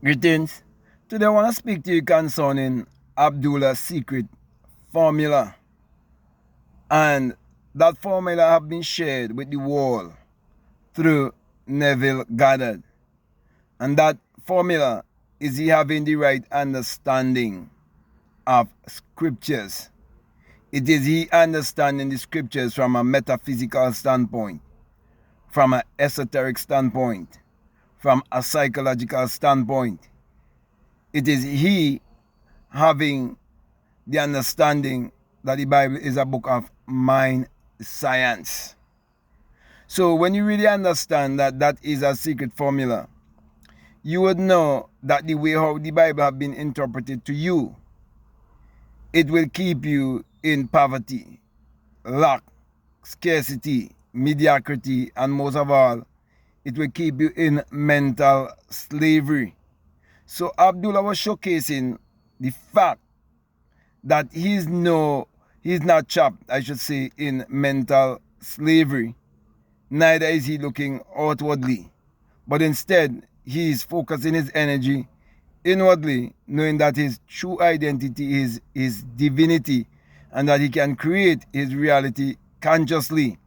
Greetings. Today I want to speak to you concerning Abdullah Secret Formula. And that formula have been shared with the world through Neville Goddard. And that formula is he having the right understanding of scriptures. It is he understanding the scriptures from a metaphysical standpoint, from an esoteric standpoint, from a psychological standpoint. It is he having the understanding that the Bible is a book of mind science. So when you really understand that that is a secret formula, you would know that the way how the Bible have been interpreted to you, it will keep you in poverty, lack, scarcity, mediocrity, and most of all, it will keep you in mental slavery. So Abdullah was showcasing the fact that he's not trapped, I should say, in mental slavery. Neither is he looking outwardly, but instead he is focusing his energy inwardly, knowing that his true identity is his divinity and that he can create his reality consciously,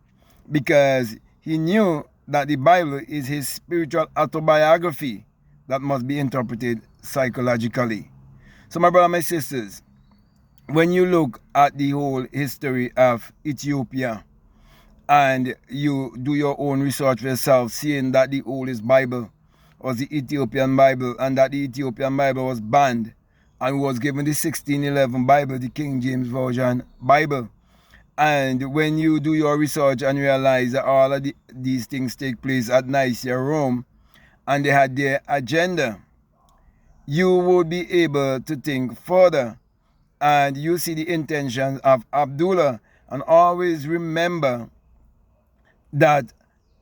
because he knew that the Bible is his spiritual autobiography that must be interpreted psychologically. So my brothers, my sisters, when you look at the whole history of Ethiopia and you do your own research for yourself, seeing that the oldest Bible was the Ethiopian Bible, and that the Ethiopian Bible was banned and was given the 1611 Bible, the King James Version Bible. And when you do your research and realize that all of these things take place at Nicaea, Rome, and they had their agenda, you would be able to think further, and you see the intentions of Abdullah. And always remember that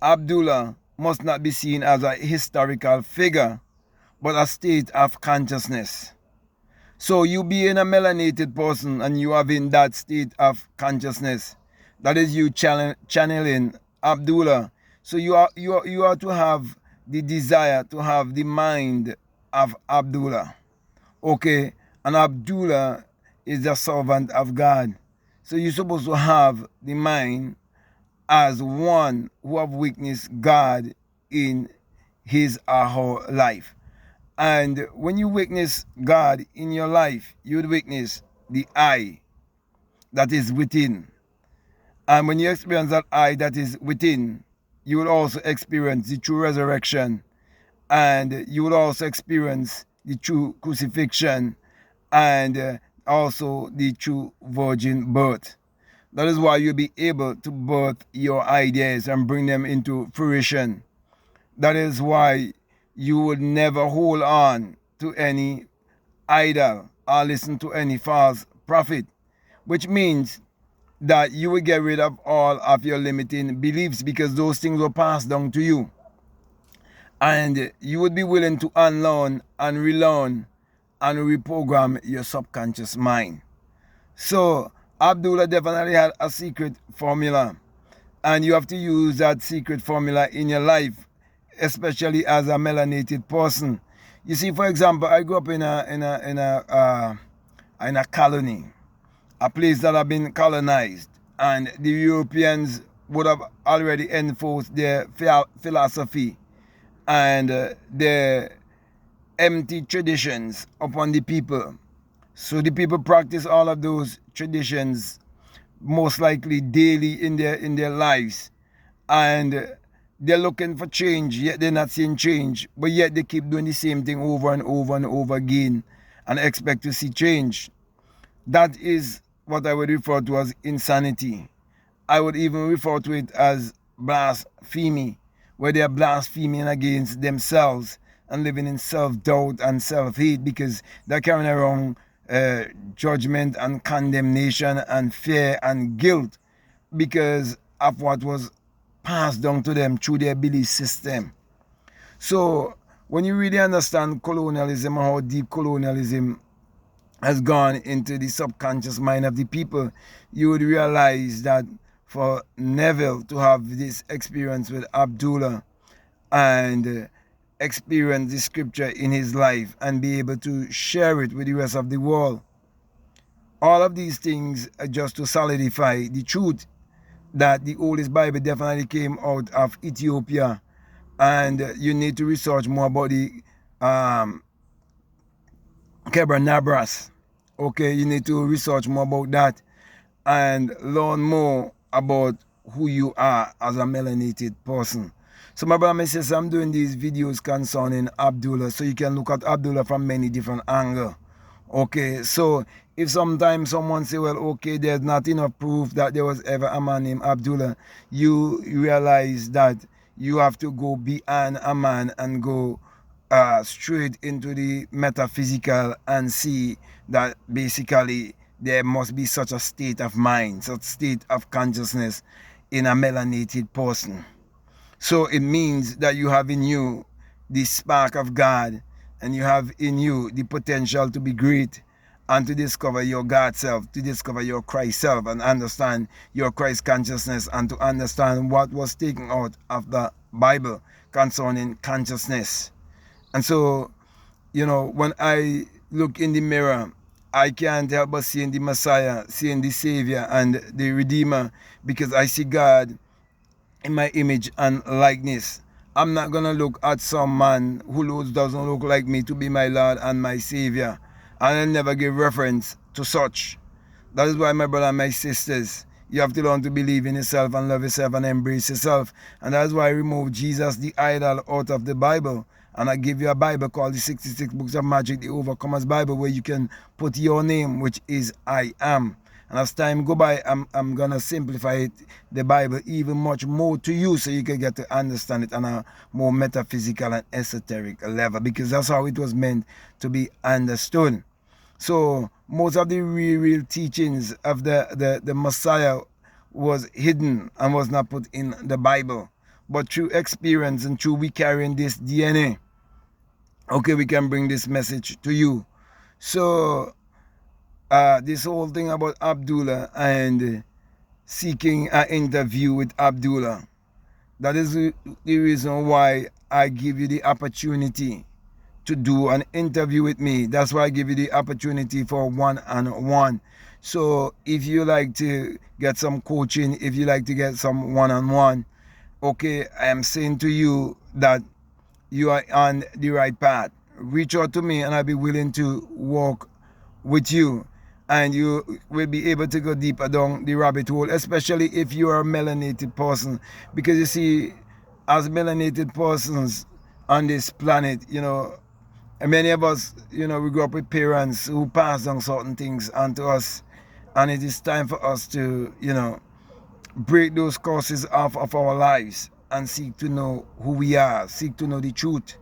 Abdullah must not be seen as a historical figure, but a state of consciousness. So you being a melanated person and you having that state of consciousness, that is you channeling Abdullah. So you are to have the desire to have the mind of Abdullah. Okay, and Abdullah is the servant of God. So you're supposed to have the mind as one who have witnessed God in his or her life. And when you witness God in your life, you would witness the I that is within. And when you experience that I that is within, you will also experience the true resurrection, and you will also experience the true crucifixion, and also the true virgin birth. That is why you'll be able to birth your ideas and bring them into fruition. That is why you would never hold on to any idol or listen to any false prophet, which means that you will get rid of all of your limiting beliefs, because those things were passed down to you. And you would be willing to unlearn and relearn and reprogram your subconscious mind. So Abdullah definitely had a secret formula, and you have to use that secret formula in your life, especially as a melanated person. You see, for example, I grew up in a colony, a place that had been colonized, and the Europeans would have already enforced their philosophy and their empty traditions upon the people. So the people practice all of those traditions most likely daily in their lives, and they're looking for change, yet they're not seeing change, but yet they keep doing the same thing over and over and over again and expect to see change. That is what I would refer to as insanity. I would even refer to it as blasphemy, where they are blaspheming against themselves and living in self-doubt and self-hate, because they're carrying around judgment and condemnation and fear and guilt because of what was passed down to them through their belief system. So when you really understand colonialism, how deep colonialism has gone into the subconscious mind of the people, you would realize that for Neville to have this experience with Abdullah and experience the scripture in his life and be able to share it with the rest of the world. All of these things are just to solidify the truth that the oldest Bible definitely came out of Ethiopia, and you need to research more about the Nabras. Okay, you need to research more about that and learn more about who you are as a melanated person. So my brother and sister, I'm doing these videos concerning Abdullah, so you can look at Abdullah from many different angles. Okay, so if sometimes someone say, well, okay, there's not enough proof that there was ever a man named Abdullah, you realize that you have to go beyond a man and go straight into the metaphysical and see that basically there must be such a state of mind, such state of consciousness in a melanated person. So it means that you have in you the spark of God, and you have in you the potential to be great and to discover your God self, to discover your Christ self, and understand your Christ consciousness, and to understand what was taken out of the Bible concerning consciousness. And so, you know, when I look in the mirror, I can't help but seeing the Messiah, seeing the Savior and the Redeemer, because I see God in my image and likeness. I'm not going to look at some man who doesn't look like me to be my Lord and my Savior. And I'll never give reference to such. That is why, my brother and my sisters, you have to learn to believe in yourself and love yourself and embrace yourself. And that's why I remove Jesus, the idol, out of the Bible. And I give you a Bible called the 66 Books of Magic, the Overcomer's Bible, where you can put your name, which is I Am. And as time go by, I'm going to simplify it, the Bible even much more to you, so you can get to understand it on a more metaphysical and esoteric level, because that's how it was meant to be understood. So most of the real teachings of the Messiah was hidden and was not put in the Bible. But through experience and through we carrying this DNA, okay, we can bring this message to you. So this whole thing about Abdullah and seeking an interview with Abdullah, that is the reason why I give you the opportunity to do an interview with me. That's why I give you the opportunity for one-on-one. So if you like to get some coaching, if you like to get some one-on-one, okay, I am saying to you that you are on the right path. Reach out to me and I'll be willing to walk with you, and you will be able to go deeper down the rabbit hole, especially if you are a melanated person. Because you see, as melanated persons on this planet, you know, many of us, you know, we grew up with parents who pass on certain things onto us, and it is time for us to, you know, break those curses off of our lives and seek to know who we are, seek to know the truth,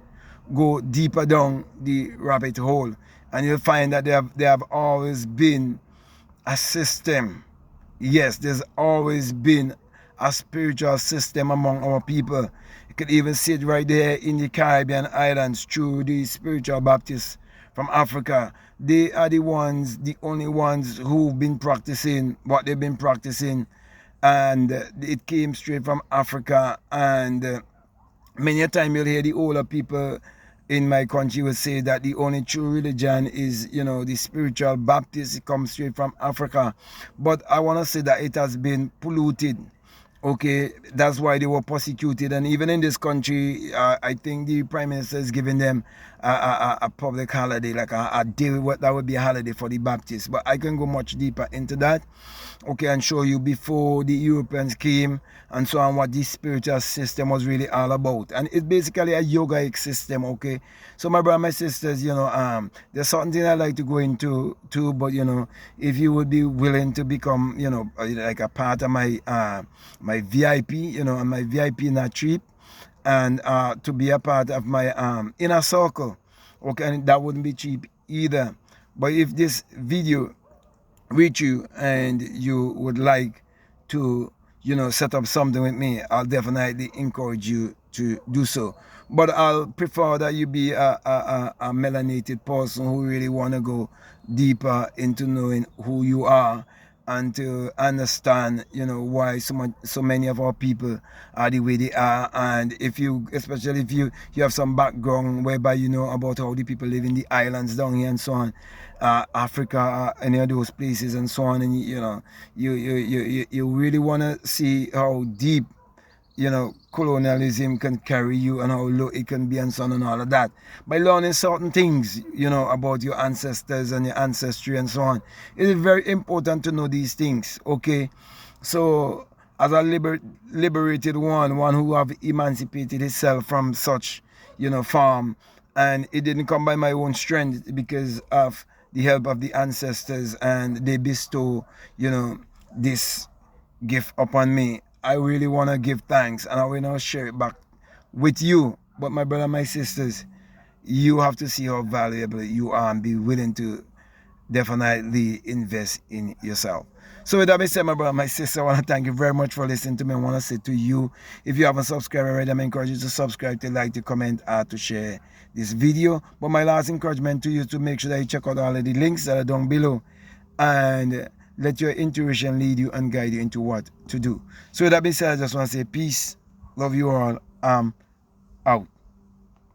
go deeper down the rabbit hole, and you'll find that there have always been a system. Yes, there's always been a spiritual system among our people. You could even see it right there in the Caribbean islands through the spiritual Baptists from Africa. They are the ones, the only ones who've been practicing what they've been practicing, and it came straight from Africa. And many a time you'll hear the older people in my country will say that the only true religion is, you know, the spiritual Baptist. It comes straight from Africa. But I want to say that it has been polluted. Okay, that's why they were persecuted. And even in this country, I think the Prime Minister is giving them a public holiday, like a day, that would be a holiday for the Baptists. But I can go much deeper into that, okay, and show you before the Europeans came and so on what this spiritual system was really all about. And it's basically a yogic system, okay. So my brother, my sisters, you know, there's something I like to go into too, but you know, if you would be willing to become, you know, like a part of my my VIP, you know, my VIP in a trip, and to be a part of my inner circle, okay, and that wouldn't be cheap either. But if this video reach you and you would like to, you know, set up something with me, I'll definitely encourage you to do so. But I'll prefer that you be a melanated person who really want to go deeper into knowing who you are and to understand, why so many of our people are the way they are. And if you, especially if you have some background whereby you know about how the people live in the islands down here and so on, Africa, any of those places and so on, and you really want to see how deep colonialism can carry you and how low it can be and so on and all of that. By learning certain things, about your ancestors and your ancestry and so on, it is very important to know these things, okay? So, as a liberated one who have emancipated himself from such, farm, and it didn't come by my own strength because of the help of the ancestors, and they bestow, this gift upon me. I really want to give thanks, and I will now share it back with you. But my brother, my sisters, you have to see how valuable you are and be willing to definitely invest in yourself. So with that being said, my brother, my sister, I want to thank you very much for listening to me. I want to say to you, if you haven't subscribed already, I encourage you to subscribe, to like, to comment, to share this video. But my last encouragement to you is to make sure that you check out all of the links that are down below, and let your intuition lead you and guide you into what to do. So with that being said, I just want to say peace, love you all, out.